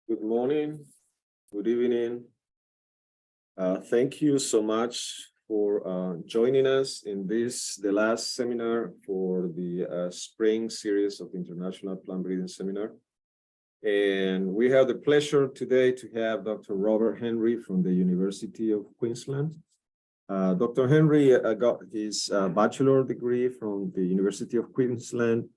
Good morning, good evening. Thank you so much for joining us in the last seminar for the spring series of the International Plant Breeding Seminar. And we have the pleasure today to have Dr. Robert Henry from the University of Queensland. Dr. Henry got his bachelor degree from the University of Queensland,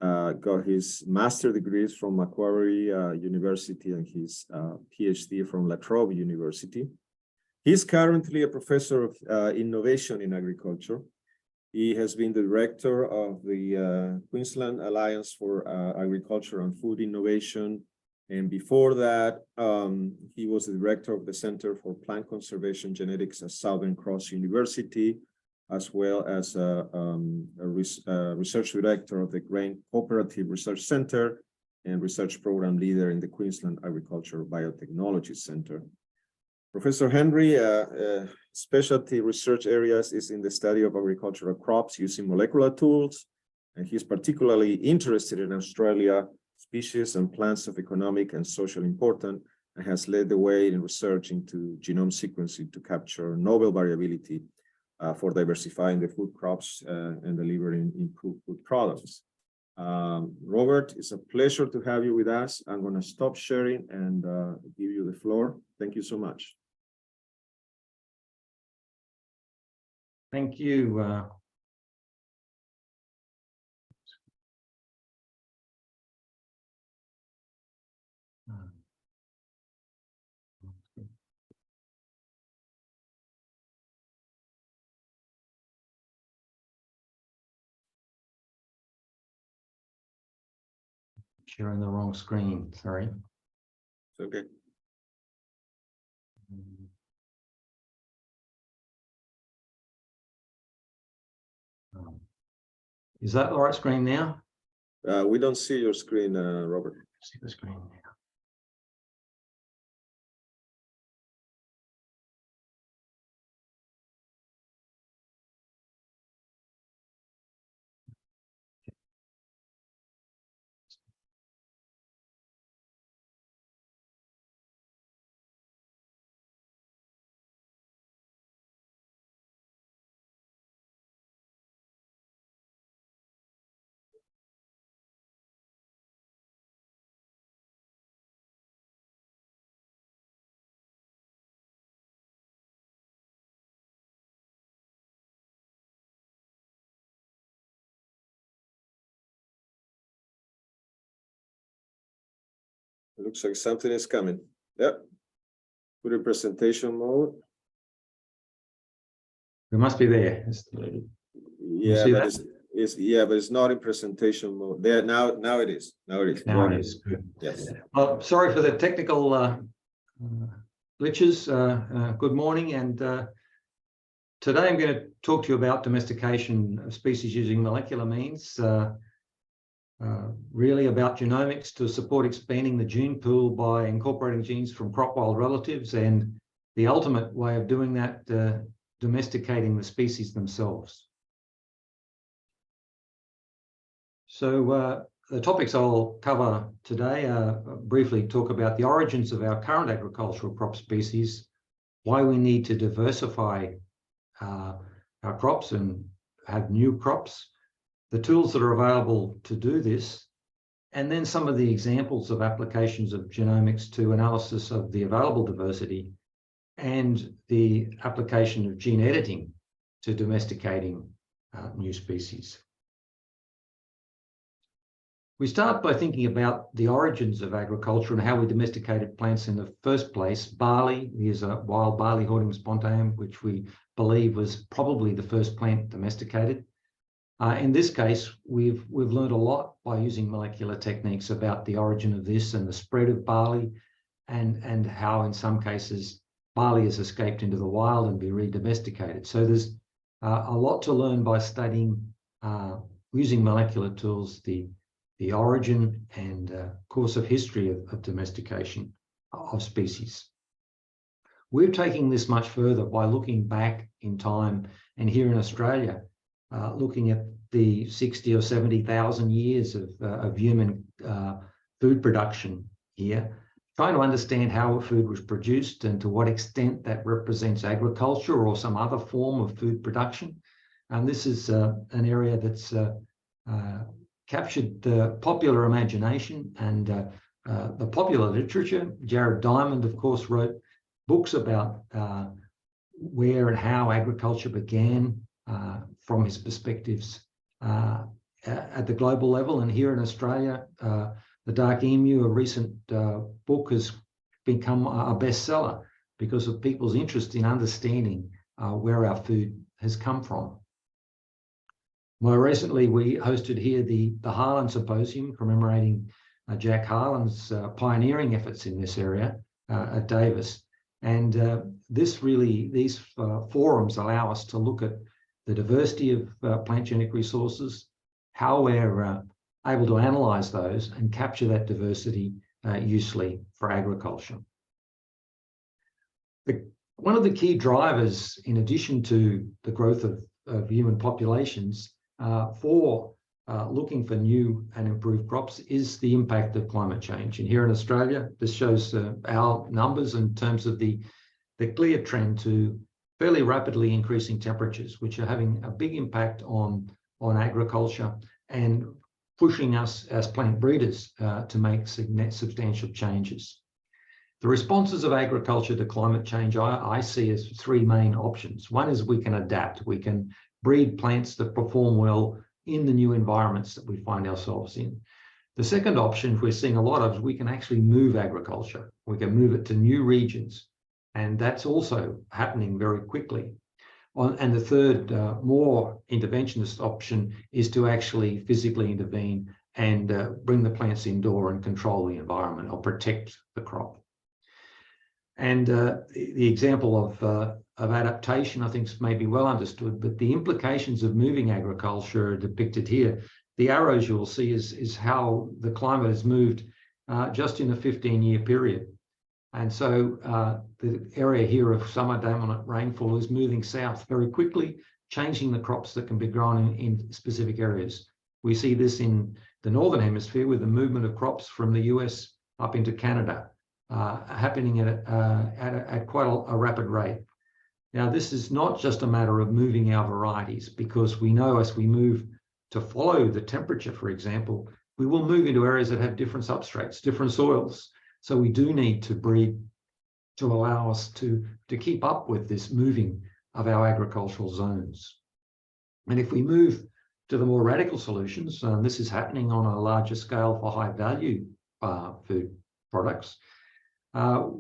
got his master degrees from Macquarie University and his PhD from La Trobe University. He's currently a professor of innovation in agriculture. He has been the director of the Queensland Alliance for Agriculture and Food Innovation. And before that, he was the director of the Center for Plant Conservation Genetics at Southern Cross University, as well as a research director of the Grain Cooperative Research Center and research program leader in the Queensland Agricultural Biotechnology Center. Professor Henry, specialty research areas is in the study of agricultural crops using molecular tools, and he's particularly interested in Australia species and plants of economic and social importance, and has led the way in research into genome sequencing to capture novel variability for diversifying the food crops and delivering improved food products. Robert, it's a pleasure to have you with us. I'm going to stop sharing and give you the floor. Thank you so much. Thank you. Sharing the wrong screen, sorry. It's okay. Is that the right screen now? We don't see your screen, Robert. See the screen now. Looks like something is coming. Yep. Put in presentation mode. We must be there. Yeah, see but that? it's not in presentation mode. There now it is. Now it is. Now it is. Good. Yes. Well, sorry for the technical glitches. Good morning. And today I'm going to talk to you about domestication of species using molecular means, really about genomics to support expanding the gene pool by incorporating genes from crop wild relatives, and the ultimate way of doing that, domesticating the species themselves. So the topics I'll cover today briefly talk about the origins of our current agricultural crop species, why we need to diversify our crops and have new crops, the tools that are available to do this, and then some of the examples of applications of genomics to analysis of the available diversity and the application of gene editing to domesticating new species. We start by thinking about the origins of agriculture and how we domesticated plants in the first place. Barley, here's a wild barley, Hordeum spontaneum, which we believe was probably the first plant domesticated. In this case, we've learned a lot by using molecular techniques about the origin of this and the spread of barley, and how in some cases barley has escaped into the wild and be re-domesticated. So there's a lot to learn by studying, using molecular tools, the origin and course of history of domestication of species. We're taking this much further by looking back in time, and here in Australia, looking at the 60 or 70,000 years of human food production here, trying to understand how food was produced and to what extent that represents agriculture or some other form of food production. And this is an area that's captured the popular imagination and the popular literature. Jared Diamond, of course, wrote books about where and how agriculture began from his perspectives at the global level. And here in Australia, The Dark Emu, a recent book, has become a bestseller because of people's interest in understanding where our food has come from. More recently, we hosted here the Harlan Symposium, commemorating Jack Harlan's pioneering efforts in this area at Davis. And these forums allow us to look at the diversity of plant genetic resources, how we're able to analyze those and capture that diversity usefully for agriculture. One of the key drivers, in addition to the growth of human populations, for looking for new and improved crops is the impact of climate change. And here in Australia, this shows our numbers in terms of the clear trend to fairly rapidly increasing temperatures, which are having a big impact on agriculture and pushing us as plant breeders to make substantial changes. The responses of agriculture to climate change I see as three main options. One is we can adapt. We can breed plants that perform well in the new environments that we find ourselves in. The second option we're seeing a lot of is we can actually move agriculture. We can move it to new regions, and that's also happening very quickly. And the third, more interventionist option is to actually physically intervene and bring the plants indoor and control the environment or protect the crop. And the example of adaptation, I think, may be well understood, but the implications of moving agriculture are depicted here. The arrows you will see is how the climate has moved just in a 15-year period. And so the area here of summer dominant rainfall is moving south very quickly, changing the crops that can be grown in specific areas. We see this in the Northern Hemisphere with the movement of crops from the US up into Canada, happening at quite a rapid rate. Now, this is not just a matter of moving our varieties, because we know as we move to follow the temperature, for example, we will move into areas that have different substrates, different soils. So we do need to breed to allow us to keep up with this moving of our agricultural zones. And if we move to the more radical solutions, this is happening on a larger scale for high value food products.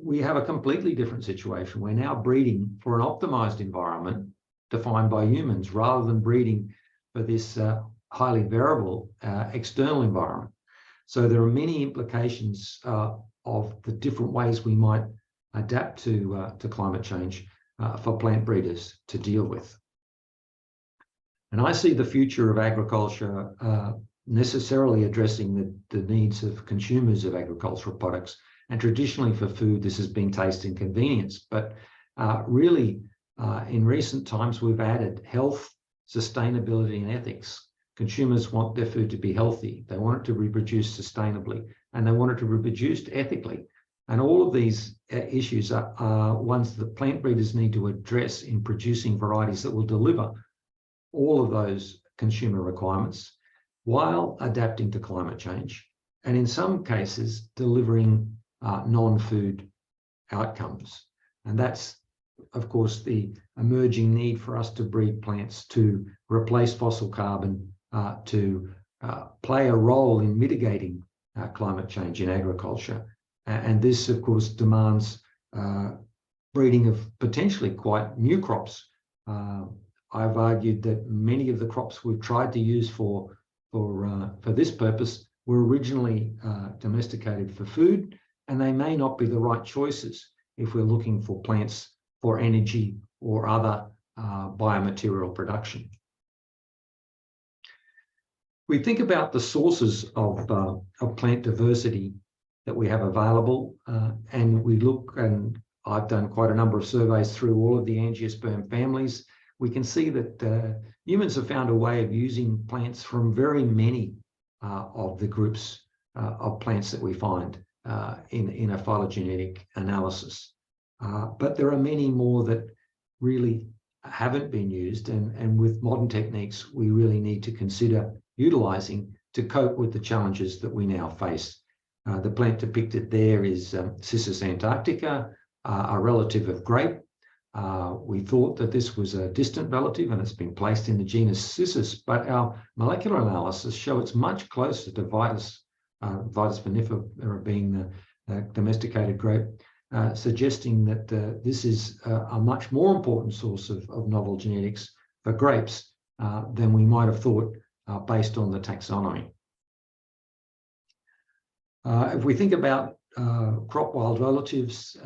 We have a completely different situation. We're now breeding for an optimized environment defined by humans rather than breeding for this highly variable external environment. So there are many implications of the different ways we might adapt to climate change for plant breeders to deal with. And I see the future of agriculture necessarily addressing the needs of consumers of agricultural products. And traditionally for food, this has been taste and convenience. But really, in recent times, we've added health, sustainability, and ethics. Consumers want their food to be healthy. They want it to be produced sustainably, and they want it to be produced ethically. And all of these issues are ones that plant breeders need to address in producing varieties that will deliver all of those consumer requirements while adapting to climate change, and in some cases, delivering non-food outcomes. And that's, of course, the emerging need for us to breed plants to replace fossil carbon, to play a role in mitigating climate change in agriculture. And this, of course, demands breeding of potentially quite new crops. I've argued that many of the crops we've tried to use for this purpose were originally domesticated for food, and they may not be the right choices if we're looking for plants for energy or other biomaterial production. We think about the sources of plant diversity that we have available, and we look, and I've done quite a number of surveys through all of the angiosperm families. We can see that humans have found a way of using plants from very many of the groups of plants that we find in a phylogenetic analysis. But there are many more that really haven't been used, and with modern techniques, we really need to consider utilizing to cope with the challenges that we now face. The plant depicted there is Cissus antarctica, a relative of grape. We thought that this was a distant relative and it's been placed in the genus Cissus, but our molecular analysis show it's much closer to Vitis vinifera being the domesticated grape, suggesting that this is a much more important source of novel genetics for grapes than we might have thought based on the taxonomy. If we think about crop wild relatives,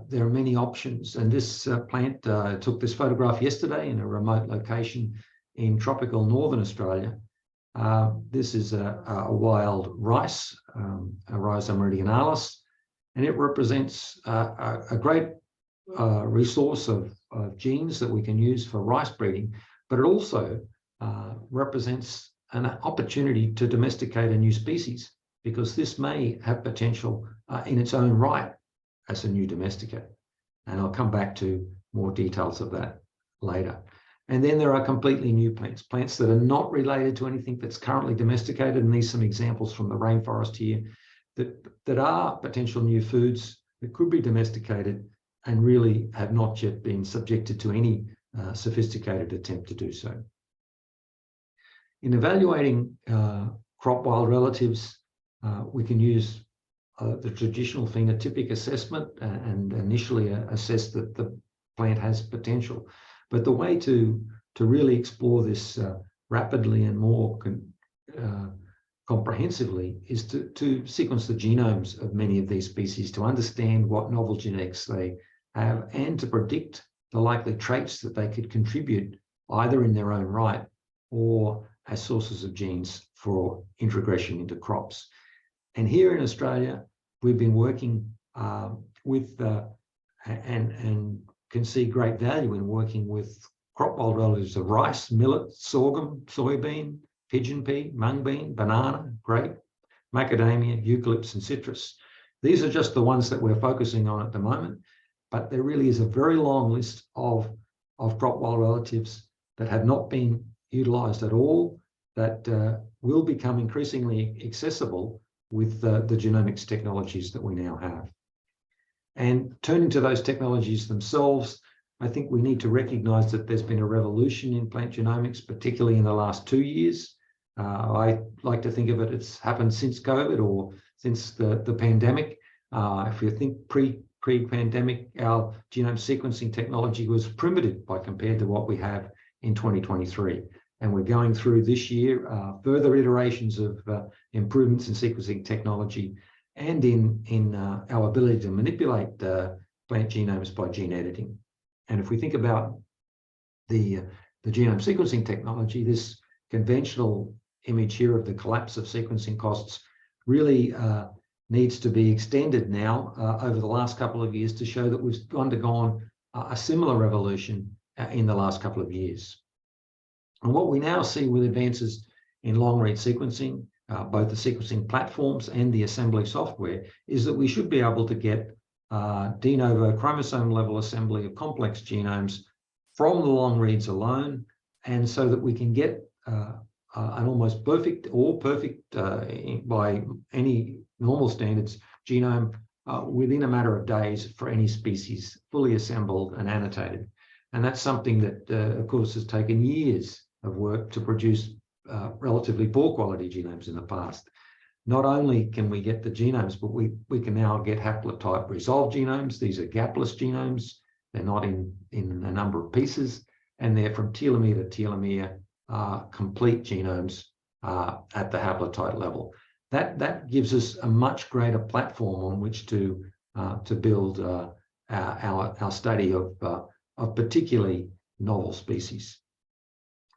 there are many options, and this plant took this photograph yesterday in a remote location in tropical northern Australia. This is a wild rice, Rhiza meridionalis, and it represents a great resource of genes that we can use for rice breeding, but it also represents an opportunity to domesticate a new species, because this may have potential in its own right as a new domesticate. And I'll come back to more details of that later. And then there are completely new plants, plants that are not related to anything that's currently domesticated. And these are some examples from the rainforest here that are potential new foods that could be domesticated and really have not yet been subjected to any sophisticated attempt to do so. In evaluating crop wild relatives, we can use the traditional phenotypic assessment and initially assess that the plant has potential. But the way to really explore this rapidly and more comprehensively is to sequence the genomes of many of these species to understand what novel genetics they have and to predict the likely traits that they could contribute either in their own right or as sources of genes for introgression into crops. And here in Australia, we've been working with and can see great value in working with crop wild relatives of rice, millet, sorghum, soybean, pigeon pea, mung bean, banana, grape, macadamia, eucalyptus, and citrus. These are just the ones that we're focusing on at the moment, but there really is a very long list of crop wild relatives that have not been utilized at all, that will become increasingly accessible with the genomics technologies that we now have. And turning to those technologies themselves, I think we need to recognize that there's been a revolution in plant genomics, particularly in the last 2 years. I like to think of it, it's happened since COVID or since the pandemic. If you think pre-pandemic, our genome sequencing technology was primitive by compared to what we have in 2023. And we're going through this year further iterations of improvements in sequencing technology and in our ability to manipulate plant genomes by gene editing. And if we think about the genome sequencing technology, this conventional image here of the collapse of sequencing costs really needs to be extended now over the last couple of years to show that we've undergone a similar revolution in the last couple of years. And what we now see with advances in long-read sequencing, both the sequencing platforms and the assembly software, is that we should be able to get de novo chromosome level assembly of complex genomes from the long reads alone, and so that we can get an almost perfect or perfect by any normal standards genome within a matter of days for any species, fully assembled and annotated. And that's something that, of course, has taken years of work to produce relatively poor quality genomes in the past. Not only can we get the genomes, but we can now get haplotype resolved genomes. These are gapless genomes. They're not in a number of pieces, and they're from telomere to telomere complete genomes at the haplotype level. That gives us a much greater platform on which to build our study of particularly novel species.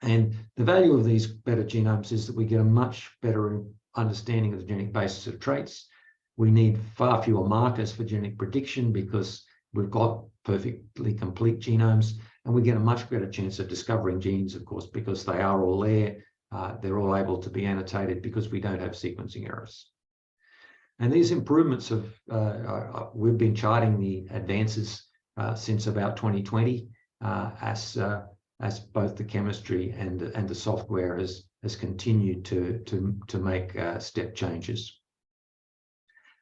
And the value of these better genomes is that we get a much better understanding of the genetic basis of traits. We need far fewer markers for genetic prediction because we've got perfectly complete genomes, and we get a much better chance of discovering genes, of course, because they are all there. They're all able to be annotated because we don't have sequencing errors. And these improvements we've been charting the advances since about 2020 as both the chemistry and the software has continued to make step changes.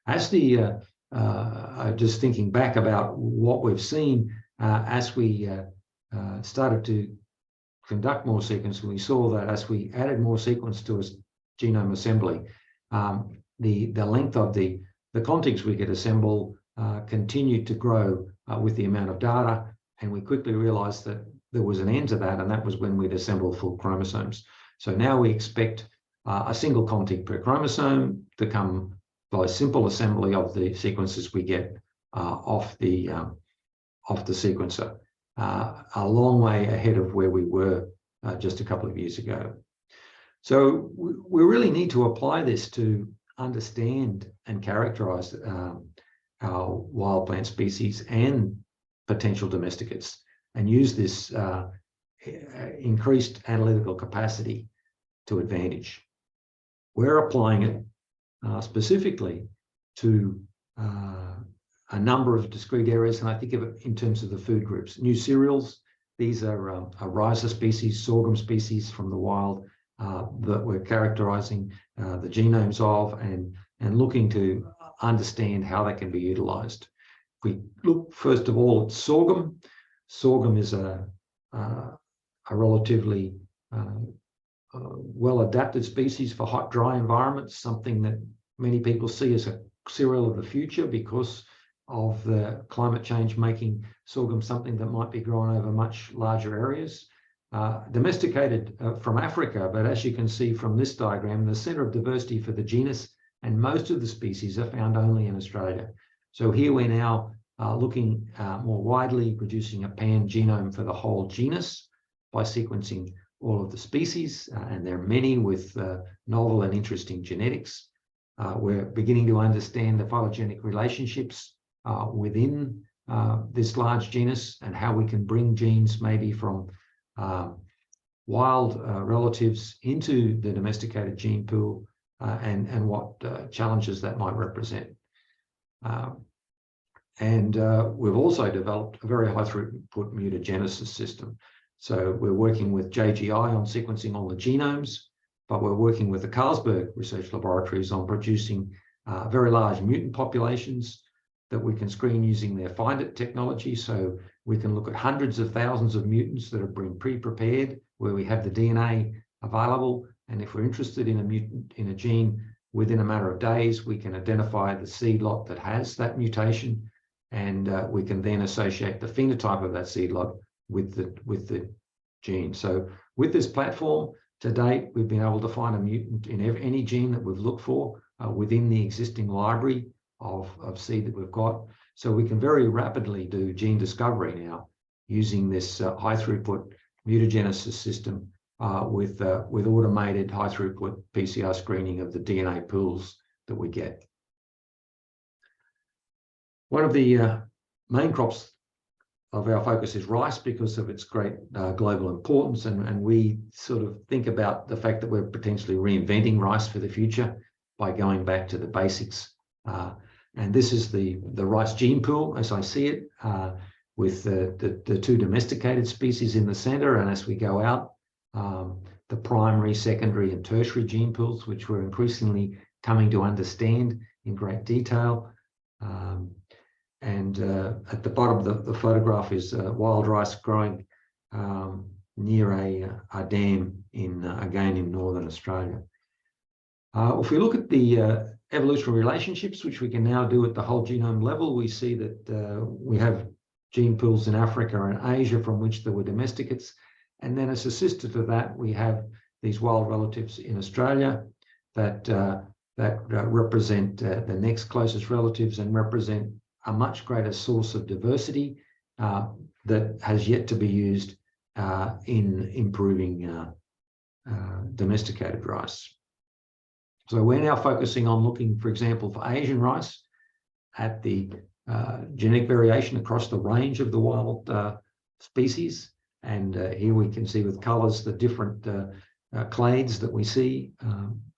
As just thinking back about what we've seen as we started to conduct more sequencing, we saw that as we added more sequence to a genome assembly, the length of the contigs we could assemble continued to grow with the amount of data, and we quickly realized that there was an end to that, and that was when we'd assemble full chromosomes. So now we expect a single contig per chromosome to come by simple assembly of the sequences we get off the sequencer, a long way ahead of where we were just a couple of years ago. So we really need to apply this to understand and characterize our wild plant species and potential domesticates, and use this increased analytical capacity to advantage. We're applying it specifically to a number of discrete areas, and I think of it in terms of the food groups. New cereals, these are a riza species, sorghum species from the wild that we're characterizing the genomes of and looking to understand how they can be utilized. If we look first of all at sorghum, sorghum is a relatively well-adapted species for hot, dry environments, something that many people see as a cereal of the future because of the climate change making sorghum something that might be grown over much larger areas. Domesticated from Africa, but as you can see from this diagram, the center of diversity for the genus and most of the species are found only in Australia. So here we're now looking more widely, producing a pan-genome for the whole genus by sequencing all of the species, and there are many with novel and interesting genetics. We're beginning to understand the phylogenetic relationships within this large genus and how we can bring genes maybe from wild relatives into the domesticated gene pool and what challenges that might represent. We've also developed a very high throughput mutagenesis system. So we're working with JGI on sequencing all the genomes, but we're working with the Carlsberg research laboratories on producing very large mutant populations that we can screen using their Find It technology. So we can look at hundreds of thousands of mutants that have been pre-prepared where we have the DNA available. And if we're interested in a mutant in a gene within a matter of days, we can identify the seed lot that has that mutation, and we can then associate the phenotype of that seed lot with the gene. So with this platform, to date, we've been able to find a mutant in any gene that we've looked for within the existing library of seed that we've got. So we can very rapidly do gene discovery now using this high throughput mutagenesis system with automated high throughput PCR screening of the DNA pools that we get. One of the main crops of our focus is rice because of its great global importance, and we sort of think about the fact that we're potentially reinventing rice for the future by going back to the basics. And this is the rice gene pool, as I see it, with the two domesticated species in the center, and as we go out, the primary, secondary, and tertiary gene pools, which we're increasingly coming to understand in great detail. And at the bottom of the photograph is wild rice growing near a dam again in northern Australia. If we look at the evolutionary relationships, which we can now do at the whole genome level, we see that we have gene pools in Africa and Asia from which there were domesticates. And then as a sister to that, we have these wild relatives in Australia that represent the next closest relatives and represent a much greater source of diversity that has yet to be used in improving domesticated rice. So we're now focusing on looking, for example, for Asian rice at the genetic variation across the range of the wild species. And here we can see with colours the different clades that we see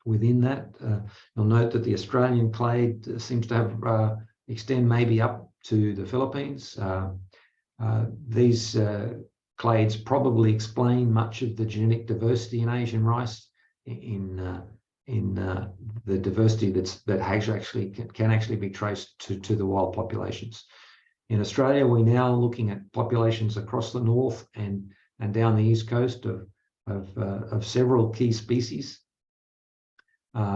within that. You'll note that the Australian clade seems to have extend maybe up to the Philippines. These clades probably explain much of the genetic diversity in Asian rice, in the diversity that can actually be traced to the wild populations. In Australia, we're now looking at populations across the north and down the east coast of several key species.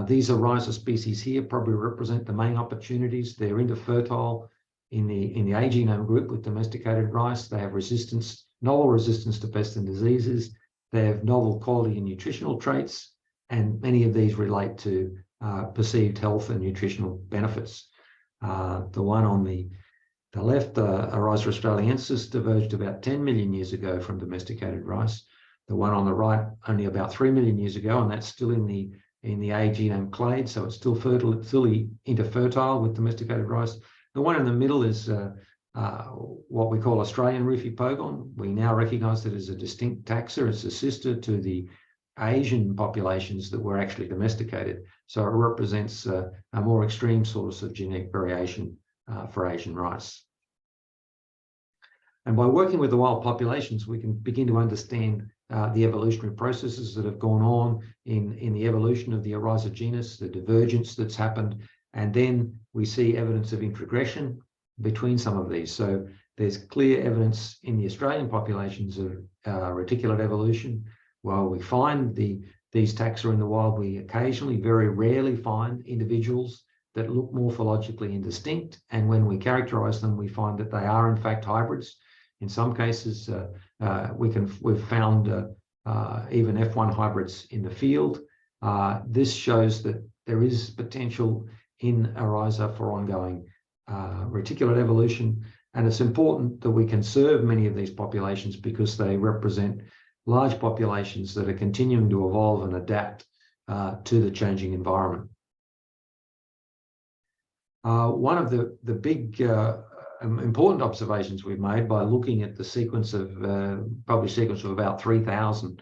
These Ariza species here probably represent the main opportunities. They're interfertile in the A genome group with domesticated rice. They have novel resistance to pests and diseases. They have novel quality and nutritional traits, and many of these relate to perceived health and nutritional benefits. The one on the left, Ariza australiensis, diverged about 10 million years ago from domesticated rice. The one on the right, only about 3 million years ago, and that's still in the A genome clade, so it's still fully interfertile with domesticated rice. The one in the middle is what we call Australian roofy pogon. We now recognise it as a distinct taxa. It's a sister to the Asian populations that were actually domesticated. So it represents a more extreme source of genetic variation for Asian rice. And by working with the wild populations, we can begin to understand the evolutionary processes that have gone on in the evolution of the Ariza genus, the divergence that's happened, and then we see evidence of introgression between some of these. So there's clear evidence in the Australian populations of reticulate evolution. While we find these taxa in the wild, we occasionally, very rarely, find individuals that look morphologically indistinct, and when we characterize them, we find that they are in fact hybrids. In some cases, we've found even F1 hybrids in the field. This shows that there is potential in Ariza for ongoing reticulate evolution, and it's important that we conserve many of these populations because they represent large populations that are continuing to evolve and adapt to the changing environment. One of the big important observations we've made by looking at the sequence of published sequence of about 3,000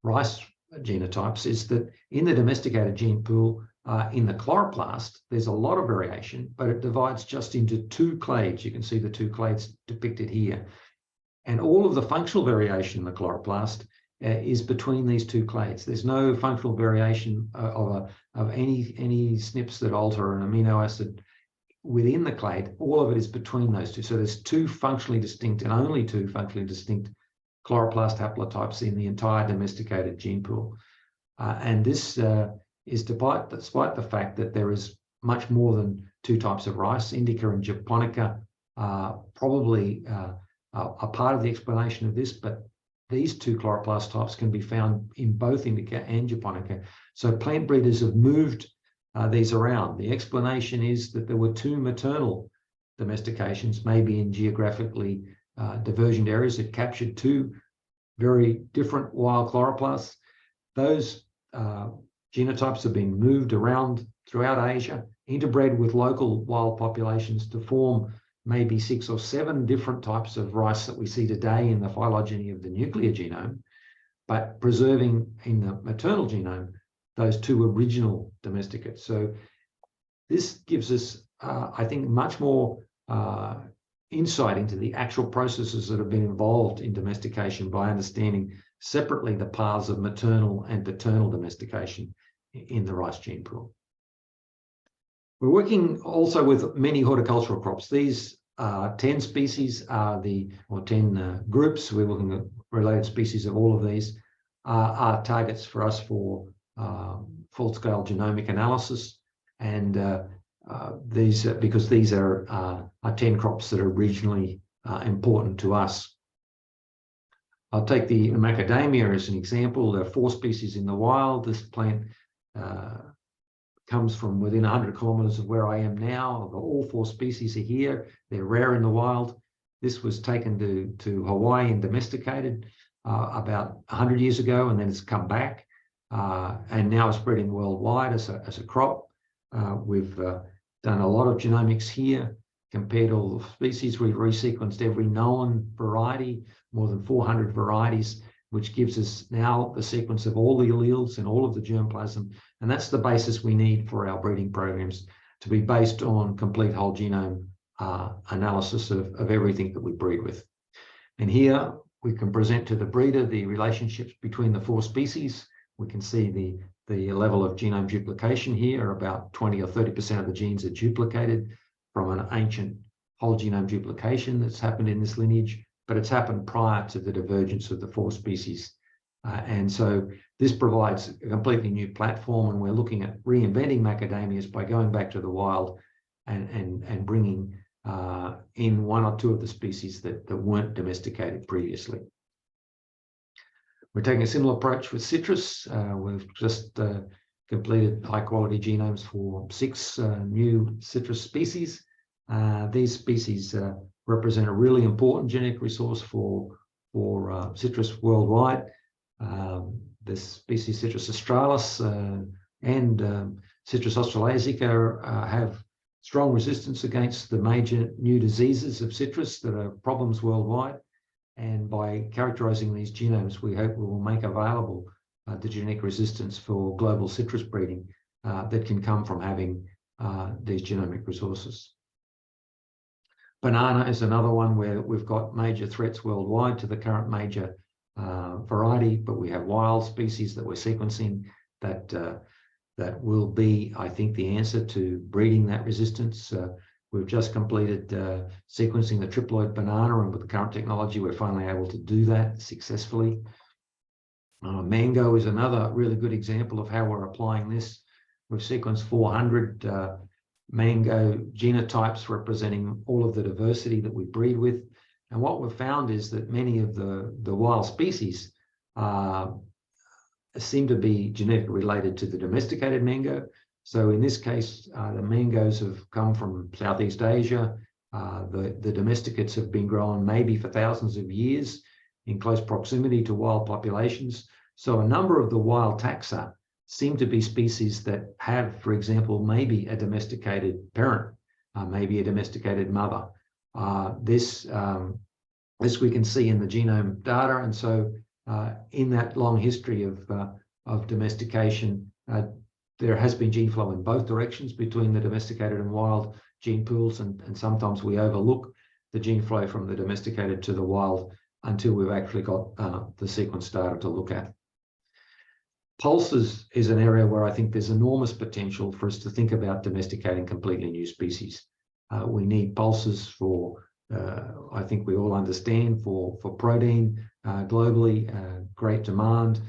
rice genotypes is that in the domesticated gene pool, in the chloroplast, there's a lot of variation, but it divides just into 2 clades. You can see the 2 clades depicted here. And all of the functional variation in the chloroplast is between these 2 clades. There's no functional variation of any SNPs that alter an amino acid within the clade. All of it is between those 2. So there's 2 functionally distinct and only 2 functionally distinct chloroplast haplotypes in the entire domesticated gene pool. And this is despite the fact that there is much more than two types of rice. Indica and Japonica are probably a part of the explanation of this, but these two chloroplast types can be found in both Indica and Japonica. So plant breeders have moved these around. The explanation is that there were two maternal domestications, maybe in geographically divergent areas that captured two very different wild chloroplasts. Those genotypes have been moved around throughout Asia, interbred with local wild populations to form maybe 6 or 7 different types of rice that we see today in the phylogeny of the nuclear genome, but preserving in the maternal genome those two original domesticates. So this gives us, I think, much more insight into the actual processes that have been involved in domestication by understanding separately the paths of maternal and paternal domestication in the rice gene pool. We're working also with many horticultural crops. These 10 species are or 10 groups. We're looking at related species of all of these are targets for us for full-scale genomic analysis. And because these are 10 crops that are regionally important to us. I'll take the macadamia as an example. There are 4 species in the wild. This plant comes from within 100 kilometers of where I am now. All 4 species are here. They're rare in the wild. This was taken to Hawaii and domesticated about 100 years ago, and then it's come back and now it's spreading worldwide as a crop. We've done a lot of genomics here, compared all the species. We've resequenced every known variety, more than 400 varieties, which gives us now the sequence of all the alleles and all of the germplasm. And that's the basis we need for our breeding programs, to be based on complete whole genome analysis of everything that we breed with. And here we can present to the breeder the relationships between the 4 species. We can see the level of genome duplication here. About 20 or 30% of the genes are duplicated from an ancient whole genome duplication that's happened in this lineage, but it's happened prior to the divergence of the 4 species. And so this provides a completely new platform, and we're looking at reinventing macadamias by going back to the wild and bringing in 1 or 2 of the species that weren't domesticated previously. We're taking a similar approach with citrus. We've just completed high-quality genomes for 6 new citrus species. These species represent a really important genetic resource for citrus worldwide. This species, Citrus australis and Citrus australasica, have strong resistance against the major new diseases of citrus that are problems worldwide. And by characterizing these genomes, we hope we will make available the genetic resistance for global citrus breeding that can come from having these genomic resources. Banana is another one where we've got major threats worldwide to the current major variety, but we have wild species that we're sequencing that will be, I think, the answer to breeding that resistance. We've just completed sequencing the triploid banana, and with the current technology, we're finally able to do that successfully. Mango is another really good example of how we're applying this. We've sequenced 400 mango genotypes representing all of the diversity that we breed with. And what we've found is that many of the wild species seem to be genetically related to the domesticated mango. So in this case, the mangoes have come from Southeast Asia. The domesticates have been grown maybe for thousands of years in close proximity to wild populations. So a number of the wild taxa seem to be species that have, for example, maybe a domesticated parent, maybe a domesticated mother. This we can see in the genome data. And so in that long history of domestication, there has been gene flow in both directions between the domesticated and wild gene pools, and sometimes we overlook the gene flow from the domesticated to the wild until we've actually got the sequence data to look at. Pulses is an area where I think there's enormous potential for us to think about domesticating completely new species. We need pulses for, I think we all understand, for protein globally, great demand.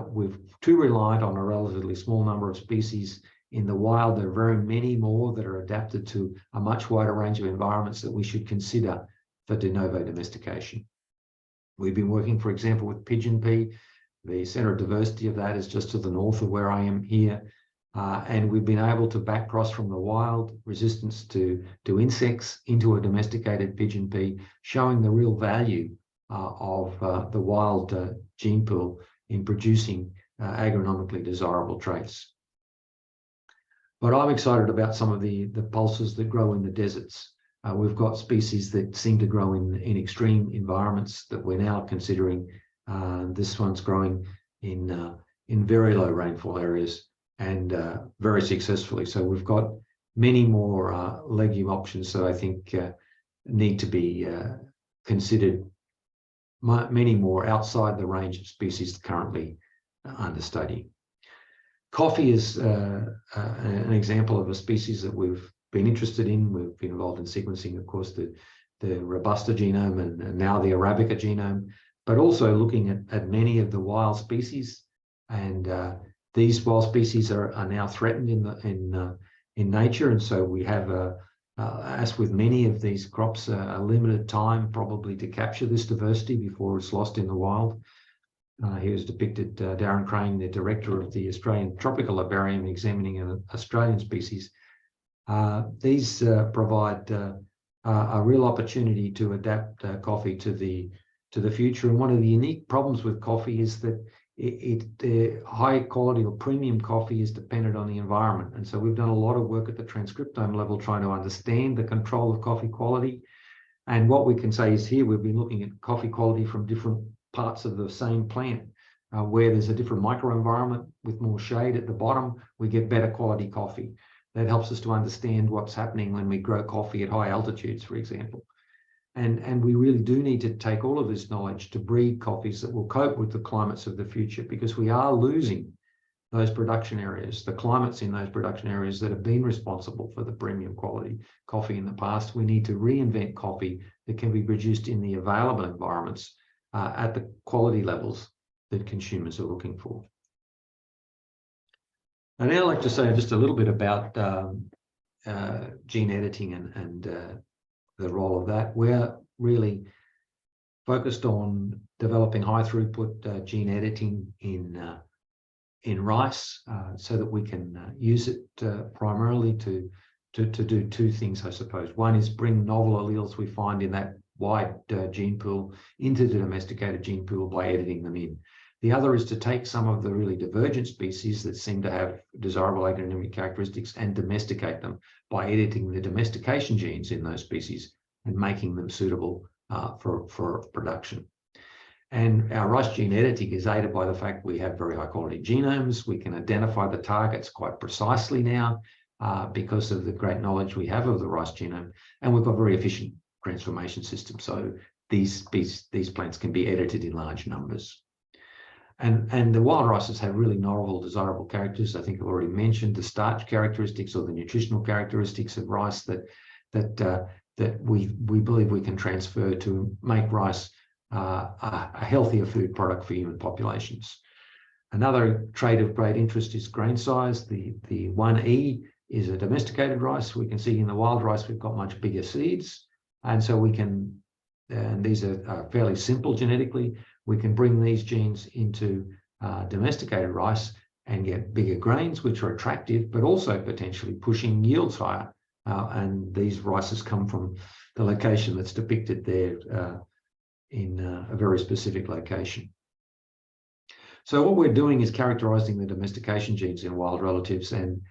we're too reliant on a relatively small number of species. In the wild, there are very many more that are adapted to a much wider range of environments that we should consider for de novo domestication. We've been working, for example, with pigeon pea. The centre of diversity of that is just to the north of where I am here. And we've been able to back cross from the wild resistance to insects into a domesticated pigeon pea, showing the real value of the wild gene pool in producing agronomically desirable traits. But I'm excited about some of the pulses that grow in the deserts. We've got species that seem to grow in extreme environments that we're now considering. This one's growing in very low rainfall areas and very successfully. So we've got many more legume options that I think need to be considered, many more outside the range of species currently under study. Coffee is an example of a species that we've been interested in. We've been involved in sequencing, of course, the Robusta genome and now the Arabica genome, but also looking at many of the wild species. And these wild species are now threatened in nature. And so we have, as with many of these crops, a limited time probably to capture this diversity before it's lost in the wild. Here is depicted Darren Crane, the director of the Australian Tropical Herbarium, examining an Australian species. These provide a real opportunity to adapt coffee to the future. And one of the unique problems with coffee is that high quality or premium coffee is dependent on the environment. And so we've done a lot of work at the transcriptome level trying to understand the control of coffee quality. And what we can say is here we've been looking at coffee quality from different parts of the same plant. Where there's a different microenvironment with more shade at the bottom, we get better quality coffee. That helps us to understand what's happening when we grow coffee at high altitudes, for example. And we really do need to take all of this knowledge to breed coffees that will cope with the climates of the future, because we are losing those production areas, the climates in those production areas that have been responsible for the premium quality coffee in the past. We need to reinvent coffee that can be produced in the available environments at the quality levels that consumers are looking for. And now I'd like to say just a little bit about gene editing and the role of that. We're really focused on developing high throughput gene editing in rice so that we can use it primarily to do two things, I suppose. One is bring novel alleles we find in that wide gene pool into the domesticated gene pool by editing them in. The other is to take some of the really divergent species that seem to have desirable agronomic characteristics and domesticate them by editing the domestication genes in those species and making them suitable for production. And our rice gene editing is aided by the fact we have very high quality genomes. We can identify the targets quite precisely now because of the great knowledge we have of the rice genome, and we've got very efficient transformation systems. So these plants can be edited in large numbers. And the wild rices have really novel, desirable characters. I think I've already mentioned the starch characteristics or the nutritional characteristics of rice that we believe we can transfer to make rice a healthier food product for human populations. Another trait of great interest is grain size. The 1E is a domesticated rice. We can see in the wild rice we've got much bigger seeds, and so we can, and these are fairly simple genetically, we can bring these genes into domesticated rice and get bigger grains, which are attractive, but also potentially pushing yields higher. And these rices come from the location that's depicted there in a very specific location. So what we're doing is characterizing the domestication genes in wild relatives, and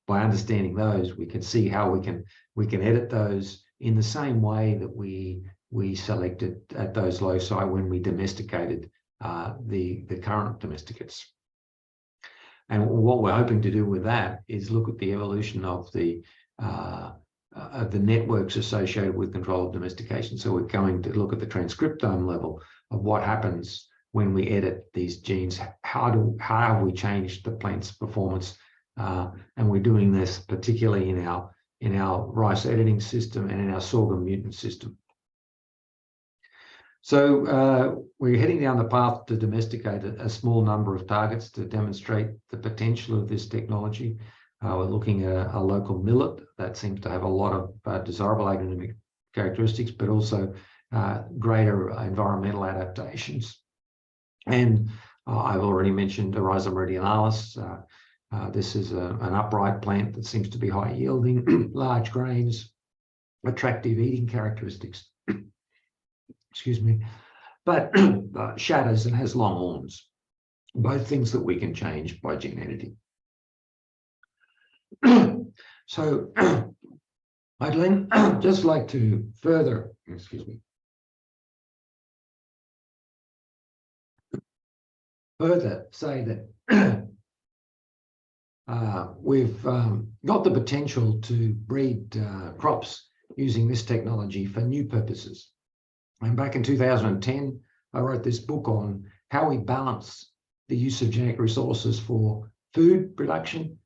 by understanding those, we can see how we can edit those in the same way that we selected at those loci when we domesticated the current domesticates. And what we're hoping to do with that is look at the evolution of the networks associated with control of domestication. So we're going to look at the transcriptome level of what happens when we edit these genes. How have we changed the plant's performance? And we're doing this particularly in our rice editing system and in our sorghum mutant system. So we're heading down the path to domesticate a small number of targets to demonstrate the potential of this technology. We're looking at a local millet that seems to have a lot of desirable agronomic characteristics, but also greater environmental adaptations. And I've already mentioned Oryza meridionalis. This is an upright plant that seems to be high yielding, large grains, attractive eating characteristics. Excuse me, but shatters and has long horns, both things that we can change by gene editing. So I'd then just like to further, further say that we've got the potential to breed crops using this technology for new purposes. And back in 2010, I wrote this book on how we balance the use of genetic resources for food production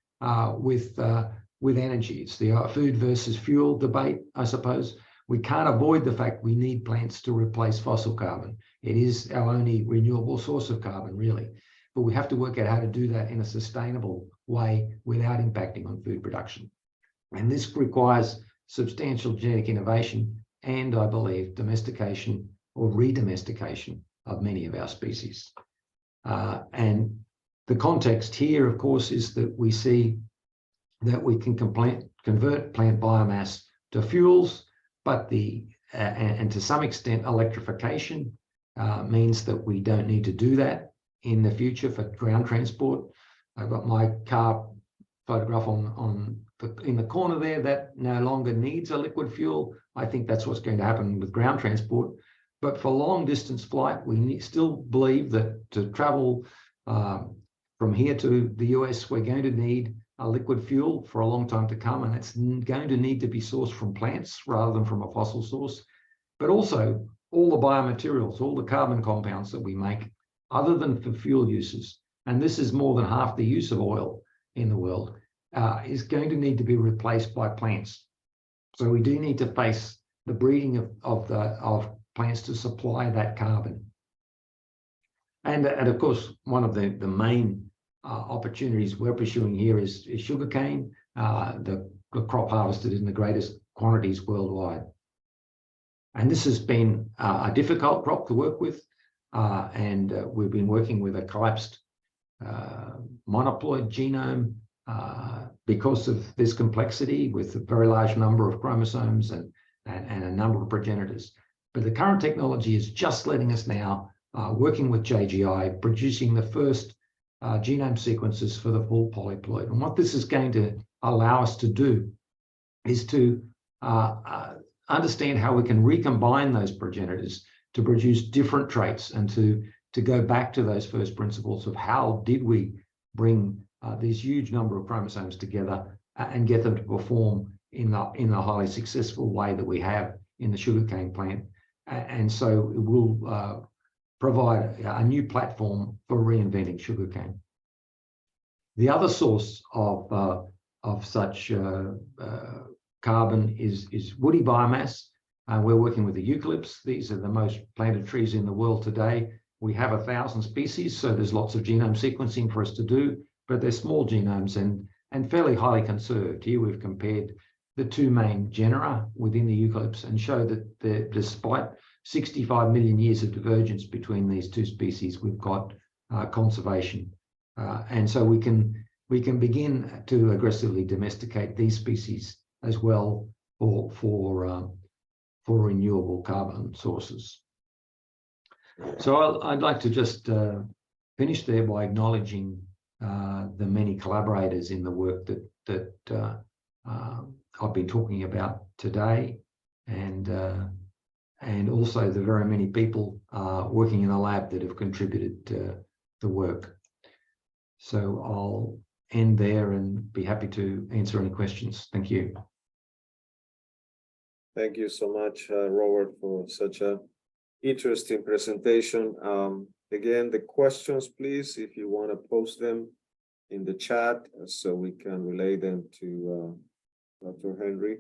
with energy. It's the food versus fuel debate, I suppose. We can't avoid the fact we need plants to replace fossil carbon. It is our only renewable source of carbon, really. But we have to work out how to do that in a sustainable way without impacting on food production. And this requires substantial genetic innovation and, I believe, domestication or re-domestication of many of our species. And the context here, of course, is that we see that we can convert plant biomass to fuels, but and to some extent electrification means that we don't need to do that in the future for ground transport. I've got my car photograph in the corner there that no longer needs a liquid fuel. I think that's what's going to happen with ground transport. But for long distance flight, we still believe that to travel from here to the US, we're going to need a liquid fuel for a long time to come, and it's going to need to be sourced from plants rather than from a fossil source. But also all the biomaterials, all the carbon compounds that we make, other than for fuel uses, and this is more than half the use of oil in the world, is going to need to be replaced by plants. So we do need to face the breeding of plants to supply that carbon. And of course, one of the main opportunities we're pursuing here is sugarcane, the crop harvested in the greatest quantities worldwide. And this has been a difficult crop to work with, and we've been working with a collapsed monoploid genome because of this complexity with a very large number of chromosomes and a number of progenitors. But the current technology is just letting us now, working with JGI, producing the first genome sequences for the full polyploid. And what this is going to allow us to do is to understand how we can recombine those progenitors to produce different traits and to go back to those first principles of how did we bring these huge number of chromosomes together and get them to perform in the highly successful way that we have in the sugarcane plant. And so it will provide a new platform for reinventing sugarcane. The other source of such carbon is woody biomass. We're working with the eucalypts. These are the most planted trees in the world today. We have 1,000 species, so there's lots of genome sequencing for us to do, but they're small genomes and fairly highly conserved. Here we've compared the two main genera within the eucalypts and show that despite 65 million years of divergence between these two species, we've got conservation. And so we can begin to aggressively domesticate these species as well for renewable carbon sources. So I'd like to just finish there by acknowledging the many collaborators in the work that I've been talking about today, and also the very many people working in the lab that have contributed to the work. So I'll end there and be happy to answer any questions. Thank you. Thank you so much, Robert, for such an interesting presentation. Again, the questions, please, if you want to post them in the chat so we can relay them to Dr. Henry.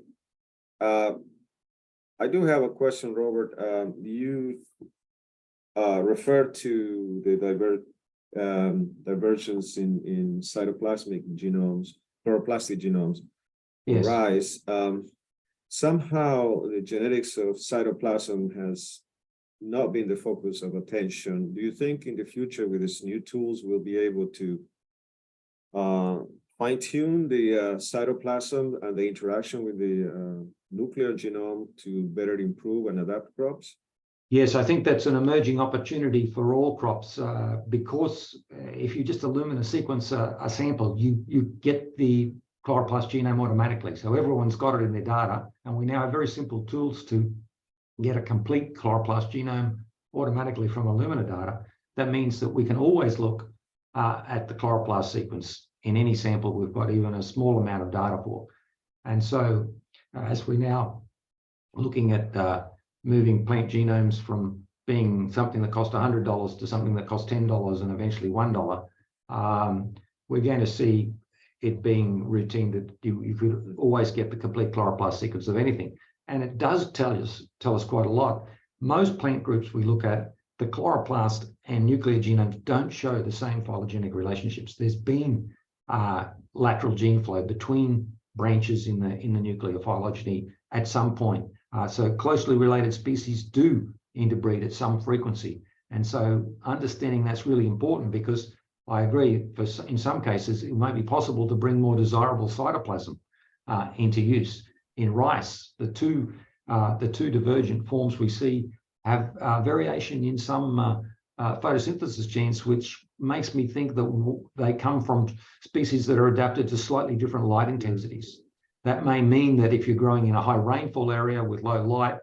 I do have a question, Robert. You refer to the divergence in cytoplasmic genomes, chloroplastic genomes, Yes. rice. Somehow the genetics of cytoplasm has not been the focus of attention. Do you think in the future with these new tools we'll be able to fine-tune the cytoplasm and the interaction with the nuclear genome to better improve and adapt crops? Yes, I think that's an emerging opportunity for all crops because if you just illumina sequence a sample, you get the chloroplast genome automatically. So everyone's got it in their data, and we now have very simple tools to get a complete chloroplast genome automatically from Illumina data. That means that we can always look at the chloroplast sequence in any sample we've got even a small amount of data for. And so as we're now looking at moving plant genomes from being something that cost $100 to something that costs $10 and eventually $1, we're going to see it being routine that you could always get the complete chloroplast sequence of anything. And it does tell us quite a lot. Most plant groups we look at, the chloroplast and nuclear genomes don't show the same phylogenetic relationships. There's been lateral gene flow between branches in the nuclear phylogeny at some point. So closely related species do interbreed at some frequency. And so understanding that's really important because I agree, in some cases, it might be possible to bring more desirable cytoplasm into use. In rice, the two divergent forms we see have variation in some photosynthesis genes, which makes me think that they come from species that are adapted to slightly different light intensities. That may mean that if you're growing in a high rainfall area with low light,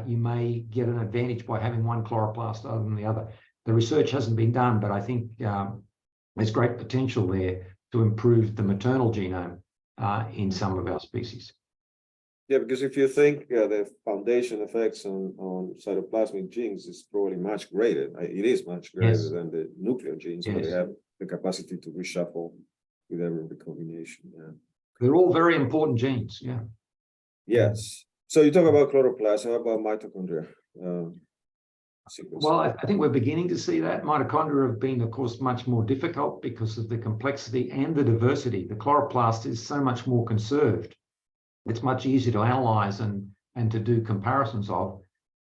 you may get an advantage by having one chloroplast other than the other. The research hasn't been done, but I think there's great potential there to improve the maternal genome in some of our species. Yeah, because if you think the foundation effects on cytoplasmic genes is probably much greater. It is much greater than the nuclear genes, but they have the capacity to reshuffle with every recombination. Yeah. They're all very important genes. Yeah. Yes. So you talk about chloroplast. How about mitochondria? Well, I think we're beginning to see that. Mitochondria have been, of course, much more difficult because of the complexity and the diversity. The chloroplast is so much more conserved. It's much easier to analyze and to do comparisons of.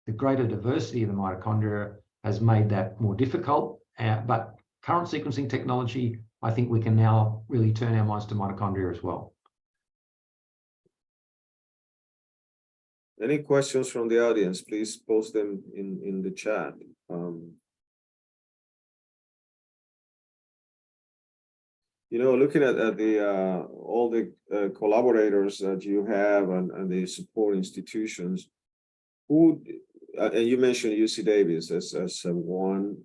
The greater diversity of the mitochondria has made that more difficult. But current sequencing technology, I think we can now really turn our minds to mitochondria as well. Any questions from the audience? Please post them in the chat. Looking at the all the collaborators that you have and the support institutions, who and you mentioned UC Davis as one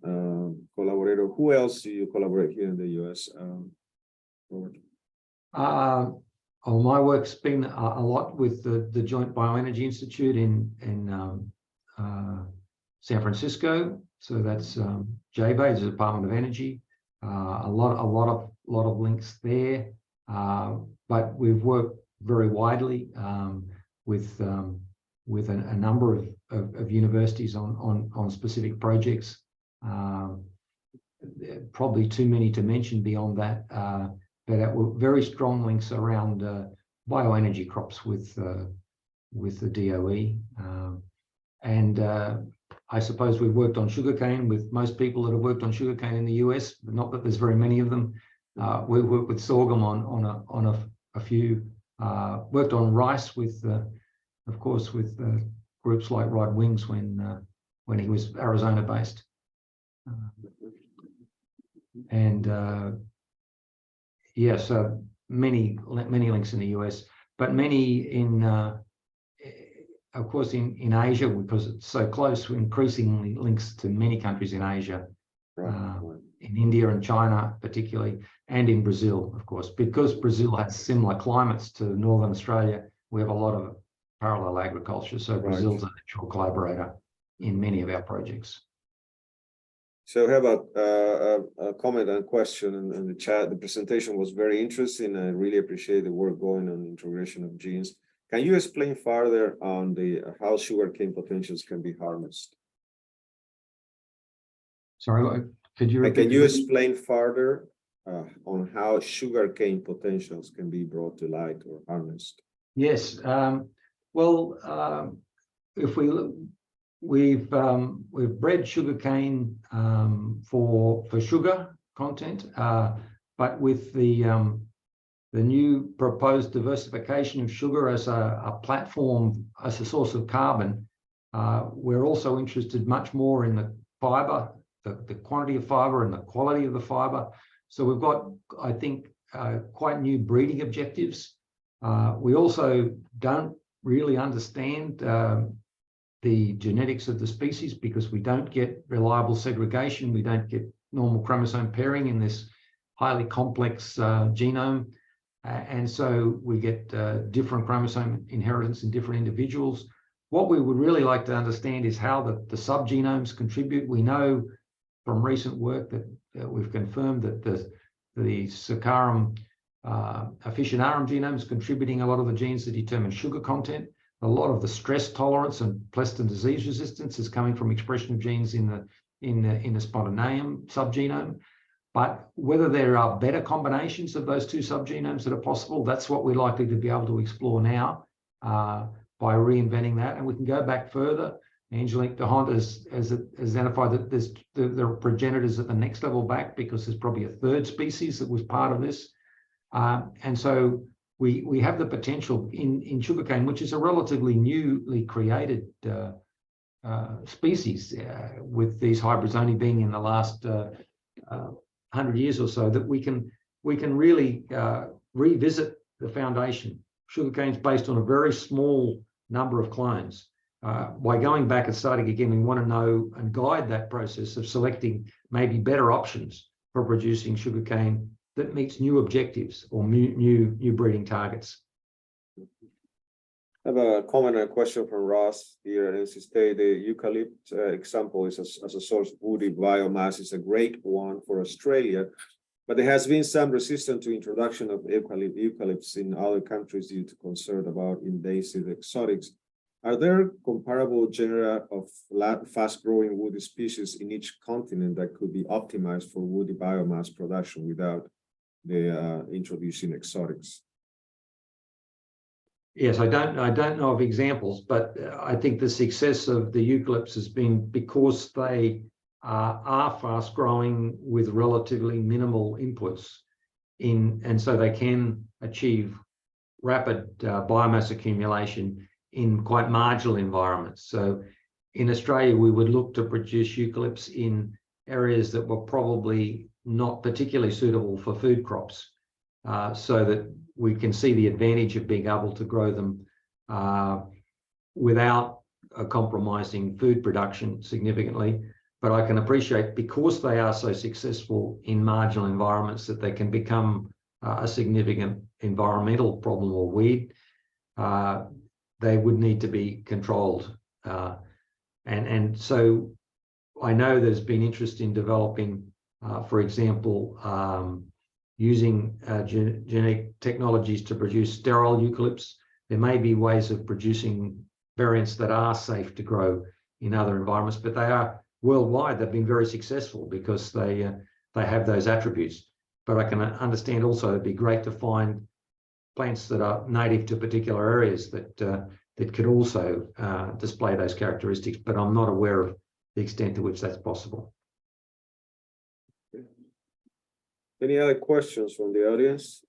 collaborator. Who else do you collaborate here in the US? Robert? My work's been a lot with the Joint Bioenergy Institute in San Francisco. So that's JBA, the Department of Energy. A lot of links there. But we've worked very widely with a number of universities on specific projects. Probably too many to mention beyond that. But very strong links around bioenergy crops with the DOE. I suppose we've worked on sugarcane with most people that have worked on sugarcane in the US, but not that there's very many of them. We worked with sorghum on a few. Worked on rice with, of course, with groups like Rod Wings when he was Arizona based. Yes, many links in the US, but many in, of course, in Asia, because it's so close, increasingly links to many countries in Asia, in India and China particularly, and in Brazil, of course. Because Brazil has similar climates to Northern Australia, we have a lot of parallel agriculture, so Brazil's a natural collaborator in many of our projects. So I have a comment and question in the chat. The presentation was very interesting. I really appreciate the work going on integration of genes. Can you explain further on how sugarcane potentials can be harnessed? Sorry, could you repeat? Can you explain further on how sugarcane potentials can be brought to light or harnessed? Yes. If we look, we've bred sugarcane for sugar content, but with the new proposed diversification of sugar as a platform, as a source of carbon, we're also interested much more in the fiber, the quantity of fiber and the quality of the fiber. So we've got, I think, quite new breeding objectives. We also don't really understand the genetics of the species because we don't get reliable segregation. We don't get normal chromosome pairing in this highly complex genome. And so we get different chromosome inheritance in different individuals. What we would really like to understand is how the subgenomes contribute. We know from recent work that we've confirmed that the Saccharum officinarum genome is contributing a lot of the genes that determine sugar content. A lot of the stress tolerance and Pleston disease resistance is coming from expression of genes in the spontaneum subgenome. But whether there are better combinations of those two subgenomes that are possible, that's what we're likely to be able to explore now by reinventing that. And we can go back further. Angelique Dehont has identified that there are progenitors at the next level back because there's probably a third species that was part of this. And so we have the potential in sugarcane, which is a relatively newly created species, with these hybrids only being in the last 100 years or so, that we can really revisit the foundation. Sugarcane is based on a very small number of clones. By going back and starting again, we want to know and guide that process of selecting maybe better options for producing sugarcane that meets new objectives or new breeding targets. I have a comment and a question from Ross here at NC State. The eucalypt example is as a source of woody biomass is a great one for Australia, but there has been some resistance to introduction of eucalypts in other countries due to concern about invasive exotics. Are there comparable genera of fast-growing woody species in each continent that could be optimized for woody biomass production without the introducing exotics? Yes, I don't know of examples, but I think the success of the eucalypts has been because they are fast-growing with relatively minimal inputs and so they can achieve rapid biomass accumulation in quite marginal environments. So in Australia, we would look to produce eucalypts in areas that were probably not particularly suitable for food crops, so that we can see the advantage of being able to grow them without compromising food production significantly. But I can appreciate, because they are so successful in marginal environments, that they can become a significant environmental problem or weed. They would need to be controlled. And so I know there's been interest in developing, for example, using genetic technologies to produce sterile eucalypts. There may be ways of producing variants that are safe to grow in other environments, but they are worldwide. They've been very successful because they have those attributes. But I can understand also it'd be great to find plants that are native to particular areas that could also display those characteristics, but I'm not aware of the extent to which that's possible. Any other questions from the audience?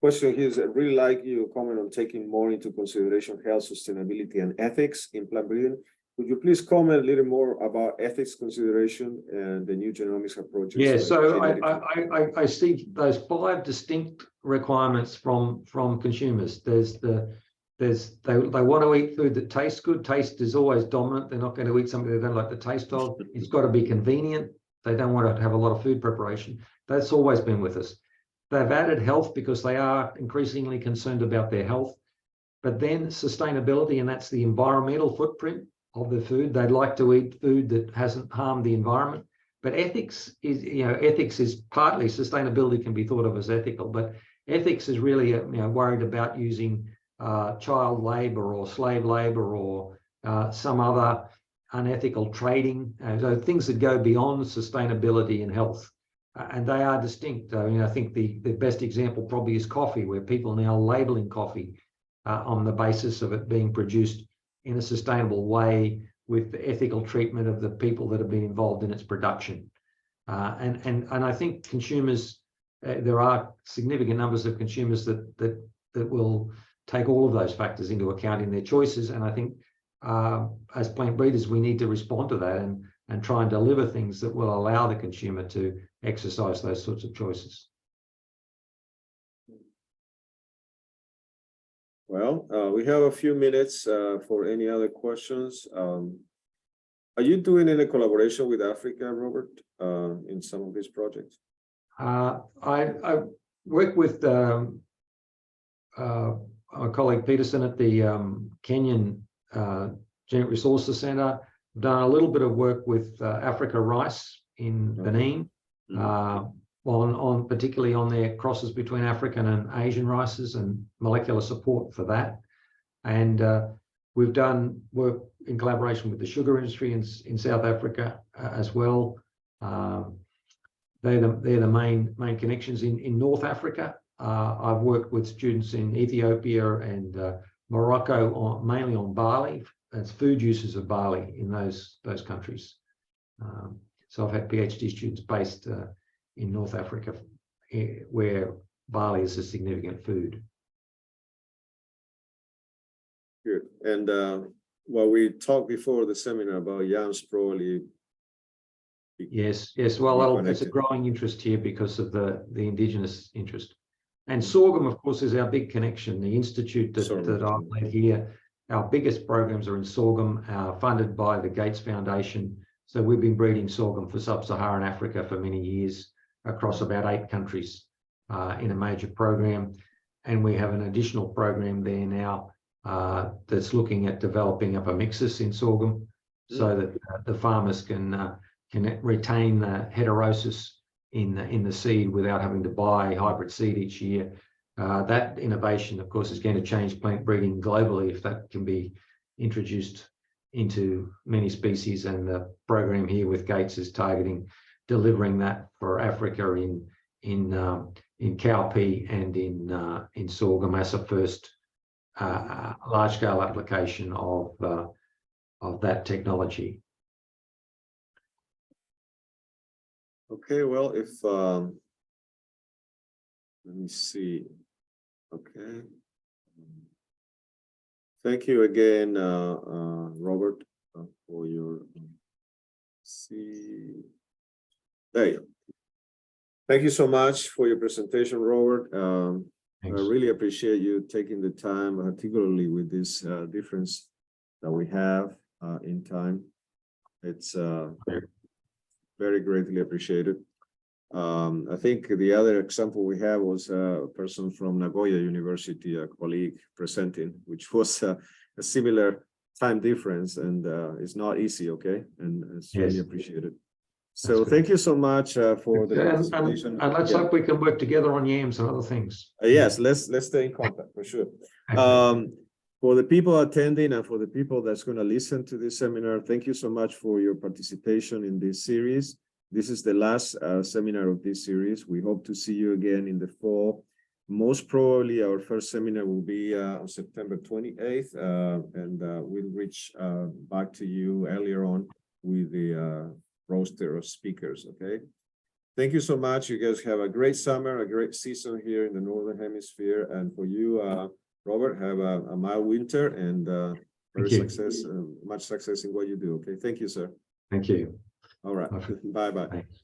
Question here is, I really like your comment on taking more into consideration health, sustainability, and ethics in plant breeding. Could you please comment a little more about ethics consideration and the new genomics approaches? Yeah, so I see those 5 distinct requirements from consumers. They want to eat food that tastes good. Taste is always dominant. They're not going to eat something they don't like the taste of. It's got to be convenient. They don't want to have a lot of food preparation. That's always been with us. They've added health because they are increasingly concerned about their health. But then sustainability, and that's the environmental footprint of the food. They'd like to eat food that hasn't harmed the environment. But ethics is partly, sustainability can be thought of as ethical, but ethics is really worried about using child labor or slave labor or some other unethical trading, so things that go beyond sustainability and health. And they are distinct. I think the best example probably is coffee, where people are now labeling coffee on the basis of it being produced in a sustainable way with the ethical treatment of the people that have been involved in its production. And I think consumers, there are significant numbers of consumers that will take all of those factors into account in their choices. And I think as plant breeders, we need to respond to that and try and deliver things that will allow the consumer to exercise those sorts of choices. Well, we have a few minutes for any other questions. Are you doing any collaboration with Africa, Robert, in some of these projects? I work with our colleague Peterson at the Kenyan Genetic Resources Centre. I've done a little bit of work with Africa Rice in Benin, particularly on their crosses between African and Asian rices and molecular support for that. And we've done work in collaboration with the sugar industry in South Africa as well. They're the main connections. In North Africa, I've worked with students in Ethiopia and Morocco mainly on barley. That's food uses of barley in those countries. So I've had PhD students based in North Africa where barley is a significant food. Good. And we talked before the seminar about yams, probably. Yes. Well, there's a growing interest here because of the indigenous interest. And sorghum, of course, is our big connection. The institute that I've led here, our biggest programs are in sorghum, funded by the Gates Foundation. So we've been breeding sorghum for sub-Saharan Africa for many years across about 8 countries in a major program. And we have an additional program there now that's looking at developing up a mixus in sorghum so that the farmers can retain the heterosis in the seed without having to buy hybrid seed each year. That innovation, of course, is going to change plant breeding globally if that can be introduced into many species. And the program here with Gates is targeting delivering that for Africa in cowpea and in sorghum as a first large-scale application of that technology. Okay, well, let me see. Okay. Thank you again, Robert, for your, there you go. Thank you so much for your presentation, Robert. I really appreciate you taking the time, particularly with this difference that we have in time. It's very greatly appreciated. I think the other example we have was a person from Nagoya University, a colleague presenting, which was a similar time difference, and it's not easy, okay? And it's really appreciated. So thank you so much for the presentation. And let's hope we can work together on yams and other things. Yes, let's stay in contact for sure. For the people attending and for the people that's going to listen to this seminar, thank you so much for your participation in this series. This is the last seminar of this series. We hope to see you again in the fall. Most probably our first seminar will be on September 28th, and we'll reach back to you earlier on with the roster of speakers, okay? Thank you so much. You guys have a great summer, a great season here in the Northern Hemisphere. And for you, Robert, have a mild winter and much success in what you do, okay? Thank you, sir. Thank you. All right. Bye-bye. Thanks.